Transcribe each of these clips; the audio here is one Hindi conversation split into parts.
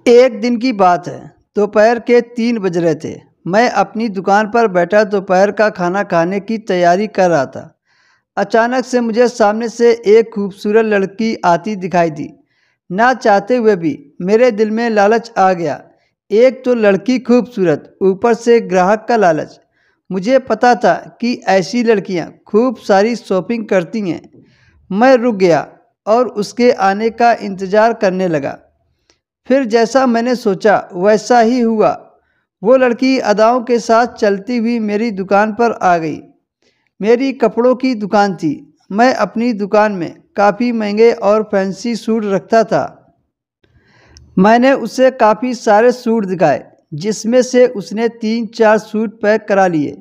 एक दिन की बात है। दोपहर के 3 बज रहे थे। मैं अपनी दुकान पर बैठा दोपहर का खाना खाने की तैयारी कर रहा था। अचानक से मुझे सामने से एक खूबसूरत लड़की आती दिखाई दी। ना चाहते हुए भी मेरे दिल में लालच आ गया। एक तो लड़की खूबसूरत, ऊपर से ग्राहक का लालच। मुझे पता था कि ऐसी लड़कियां खूब सारी शॉपिंग करती हैं। मैं रुक गया और उसके आने का इंतज़ार करने लगा। फिर जैसा मैंने सोचा वैसा ही हुआ। वो लड़की अदाओं के साथ चलती हुई मेरी दुकान पर आ गई। मेरी कपड़ों की दुकान थी। मैं अपनी दुकान में काफ़ी महंगे और फैंसी सूट रखता था। मैंने उसे काफ़ी सारे सूट दिखाए, जिसमें से उसने 3-4 सूट पैक करा लिए।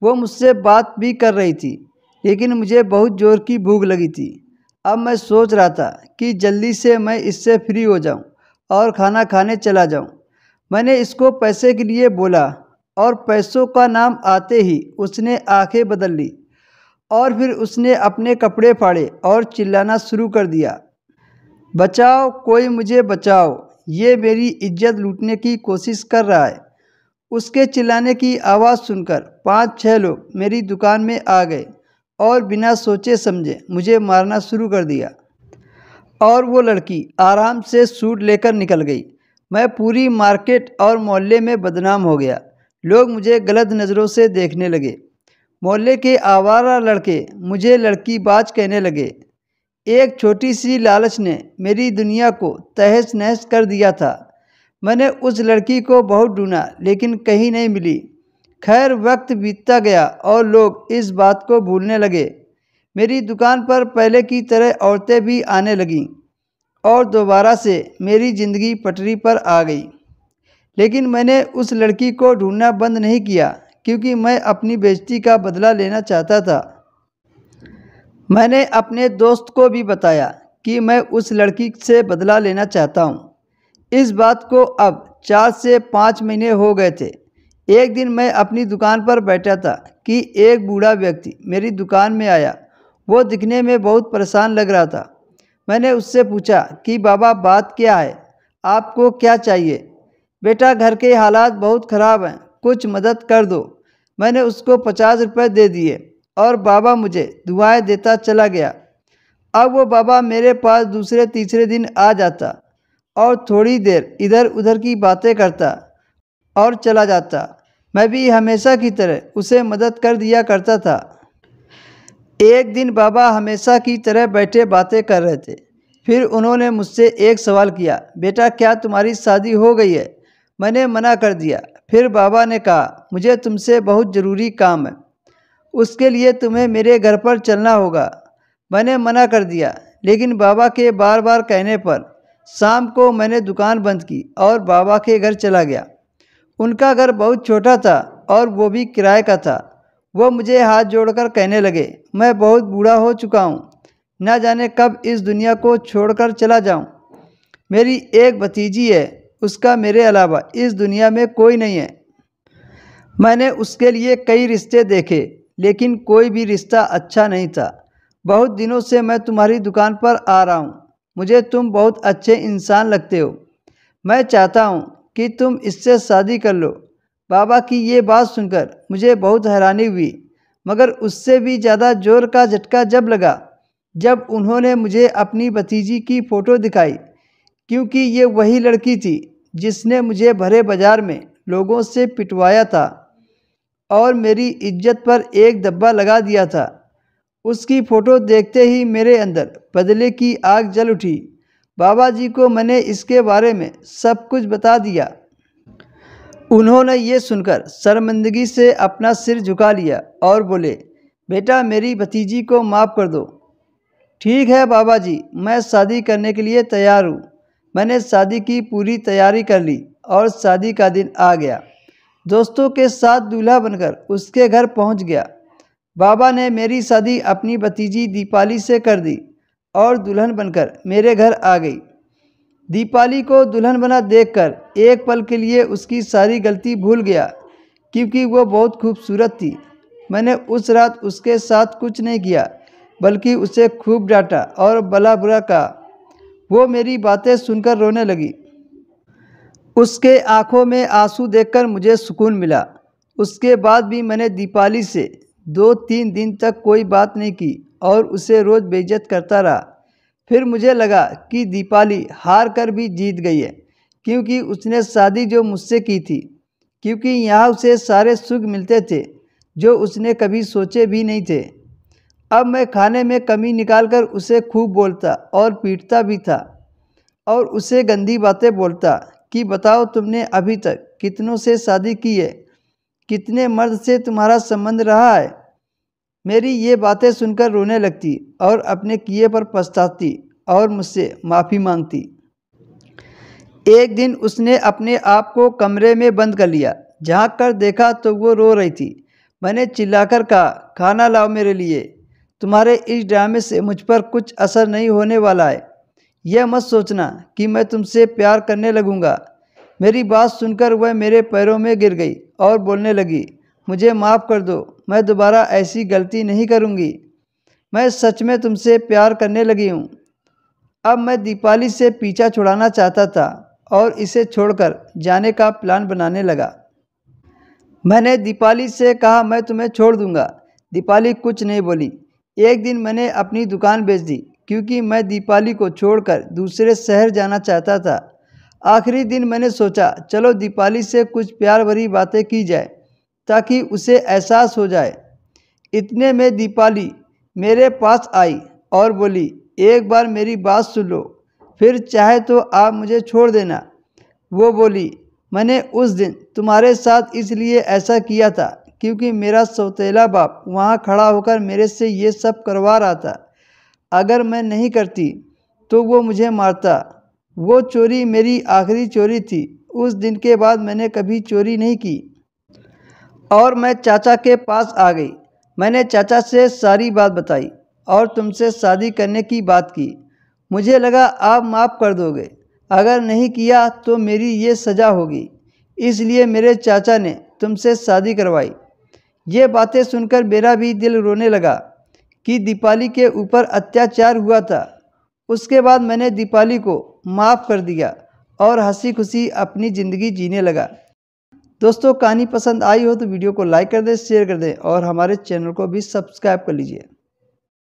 वो मुझसे बात भी कर रही थी, लेकिन मुझे बहुत ज़ोर की भूख लगी थी। अब मैं सोच रहा था कि जल्दी से मैं इससे फ्री हो जाऊं और खाना खाने चला जाऊं। मैंने इसको पैसे के लिए बोला और पैसों का नाम आते ही उसने आंखें बदल ली और फिर उसने अपने कपड़े फाड़े और चिल्लाना शुरू कर दिया, बचाओ, कोई मुझे बचाओ, ये मेरी इज्जत लूटने की कोशिश कर रहा है। उसके चिल्लाने की आवाज़ सुनकर 5-6 लोग मेरी दुकान में आ गए और बिना सोचे समझे मुझे मारना शुरू कर दिया। और वो लड़की आराम से सूट लेकर निकल गई। मैं पूरी मार्केट और मोहल्ले में बदनाम हो गया। लोग मुझे गलत नज़रों से देखने लगे। मोहल्ले के आवारा लड़के मुझे लड़कीबाज कहने लगे। एक छोटी सी लालच ने मेरी दुनिया को तहस नहस कर दिया था। मैंने उस लड़की को बहुत ढूंढा, लेकिन कहीं नहीं मिली। खैर, वक्त बीतता गया और लोग इस बात को भूलने लगे। मेरी दुकान पर पहले की तरह औरतें भी आने लगीं और दोबारा से मेरी ज़िंदगी पटरी पर आ गई। लेकिन मैंने उस लड़की को ढूंढना बंद नहीं किया, क्योंकि मैं अपनी बेइज्जती का बदला लेना चाहता था। मैंने अपने दोस्त को भी बताया कि मैं उस लड़की से बदला लेना चाहता हूँ। इस बात को अब 4 से 5 महीने हो गए थे। एक दिन मैं अपनी दुकान पर बैठा था कि एक बूढ़ा व्यक्ति मेरी दुकान में आया। वो दिखने में बहुत परेशान लग रहा था। मैंने उससे पूछा कि बाबा, बात क्या है, आपको क्या चाहिए? बेटा, घर के हालात बहुत ख़राब हैं, कुछ मदद कर दो। मैंने उसको 50 रुपये दे दिए और बाबा मुझे दुआएं देता चला गया। अब वो बाबा मेरे पास दूसरे तीसरे दिन आ जाता और थोड़ी देर इधर उधर की बातें करता और चला जाता। मैं भी हमेशा की तरह उसे मदद कर दिया करता था। एक दिन बाबा हमेशा की तरह बैठे बातें कर रहे थे। फिर उन्होंने मुझसे एक सवाल किया, बेटा, क्या तुम्हारी शादी हो गई है? मैंने मना कर दिया। फिर बाबा ने कहा, मुझे तुमसे बहुत ज़रूरी काम है, उसके लिए तुम्हें मेरे घर पर चलना होगा। मैंने मना कर दिया, लेकिन बाबा के बार बार कहने पर शाम को मैंने दुकान बंद की और बाबा के घर चला गया। उनका घर बहुत छोटा था और वो भी किराए का था। वो मुझे हाथ जोड़कर कहने लगे, मैं बहुत बूढ़ा हो चुका हूँ, न जाने कब इस दुनिया को छोड़कर चला जाऊँ। मेरी एक भतीजी है, उसका मेरे अलावा इस दुनिया में कोई नहीं है। मैंने उसके लिए कई रिश्ते देखे, लेकिन कोई भी रिश्ता अच्छा नहीं था। बहुत दिनों से मैं तुम्हारी दुकान पर आ रहा हूँ। मुझे तुम बहुत अच्छे इंसान लगते हो। मैं चाहता हूँ कि तुम इससे शादी कर लो। बाबा की ये बात सुनकर मुझे बहुत हैरानी हुई, मगर उससे भी ज़्यादा जोर का झटका जब लगा जब उन्होंने मुझे अपनी भतीजी की फ़ोटो दिखाई, क्योंकि ये वही लड़की थी जिसने मुझे भरे बाजार में लोगों से पिटवाया था और मेरी इज्जत पर एक धब्बा लगा दिया था। उसकी फ़ोटो देखते ही मेरे अंदर बदले की आग जल उठी। बाबा जी को मैंने इसके बारे में सब कुछ बता दिया। उन्होंने ये सुनकर शर्मिंदगी से अपना सिर झुका लिया और बोले, बेटा, मेरी भतीजी को माफ़ कर दो। ठीक है बाबा जी, मैं शादी करने के लिए तैयार हूँ। मैंने शादी की पूरी तैयारी कर ली और शादी का दिन आ गया। दोस्तों के साथ दूल्हा बनकर उसके घर पहुँच गया। बाबा ने मेरी शादी अपनी भतीजी दीपाली से कर दी और दुल्हन बनकर मेरे घर आ गई। दीपाली को दुल्हन बना देखकर एक पल के लिए उसकी सारी गलती भूल गया, क्योंकि वो बहुत खूबसूरत थी। मैंने उस रात उसके साथ कुछ नहीं किया, बल्कि उसे खूब डांटा और भला बुरा कहा। वो मेरी बातें सुनकर रोने लगी। उसके आंखों में आंसू देखकर मुझे सुकून मिला। उसके बाद भी मैंने दीपाली से 2-3 दिन तक कोई बात नहीं की और उसे रोज़ बेइज्जत करता रहा। फिर मुझे लगा कि दीपाली हार कर भी जीत गई है, क्योंकि उसने शादी जो मुझसे की थी, क्योंकि यहाँ उसे सारे सुख मिलते थे जो उसने कभी सोचे भी नहीं थे। अब मैं खाने में कमी निकालकर उसे खूब बोलता और पीटता भी था और उसे गंदी बातें बोलता कि बताओ तुमने अभी तक कितनों से शादी की है, कितने मर्द से तुम्हारा संबंध रहा है। मेरी ये बातें सुनकर रोने लगती और अपने किए पर पछताती और मुझसे माफ़ी मांगती। एक दिन उसने अपने आप को कमरे में बंद कर लिया। झांक कर देखा तो वो रो रही थी। मैंने चिल्लाकर कहा, खाना लाओ मेरे लिए। तुम्हारे इस ड्रामे से मुझ पर कुछ असर नहीं होने वाला है। यह मत सोचना कि मैं तुमसे प्यार करने लगूंगा। मेरी बात सुनकर वह मेरे पैरों में गिर गई और बोलने लगी, मुझे माफ़ कर दो, मैं दोबारा ऐसी गलती नहीं करूंगी। मैं सच में तुमसे प्यार करने लगी हूँ। अब मैं दीपाली से पीछा छुड़ाना चाहता था और इसे छोड़कर जाने का प्लान बनाने लगा। मैंने दीपाली से कहा, मैं तुम्हें छोड़ दूंगा। दीपाली कुछ नहीं बोली। एक दिन मैंने अपनी दुकान बेच दी, क्योंकि मैं दीपाली को छोड़कर दूसरे शहर जाना चाहता था। आखिरी दिन मैंने सोचा, चलो दीपाली से कुछ प्यार भरी बातें की जाए ताकि उसे एहसास हो जाए। इतने में दीपाली मेरे पास आई और बोली, एक बार मेरी बात सुन लो, फिर चाहे तो आप मुझे छोड़ देना। वो बोली, मैंने उस दिन तुम्हारे साथ इसलिए ऐसा किया था क्योंकि मेरा सौतेला बाप वहाँ खड़ा होकर मेरे से ये सब करवा रहा था। अगर मैं नहीं करती तो वो मुझे मारता। वो चोरी मेरी आखिरी चोरी थी। उस दिन के बाद मैंने कभी चोरी नहीं की और मैं चाचा के पास आ गई। मैंने चाचा से सारी बात बताई और तुमसे शादी करने की बात की। मुझे लगा आप माफ़ कर दोगे। अगर नहीं किया तो मेरी ये सज़ा होगी, इसलिए मेरे चाचा ने तुमसे शादी करवाई। ये बातें सुनकर मेरा भी दिल रोने लगा कि दीपाली के ऊपर अत्याचार हुआ था। उसके बाद मैंने दीपाली को माफ़ कर दिया और हंसी खुशी अपनी ज़िंदगी जीने लगा। दोस्तों, कहानी पसंद आई हो तो वीडियो को लाइक कर दें, शेयर कर दें और हमारे चैनल को भी सब्सक्राइब कर लीजिए।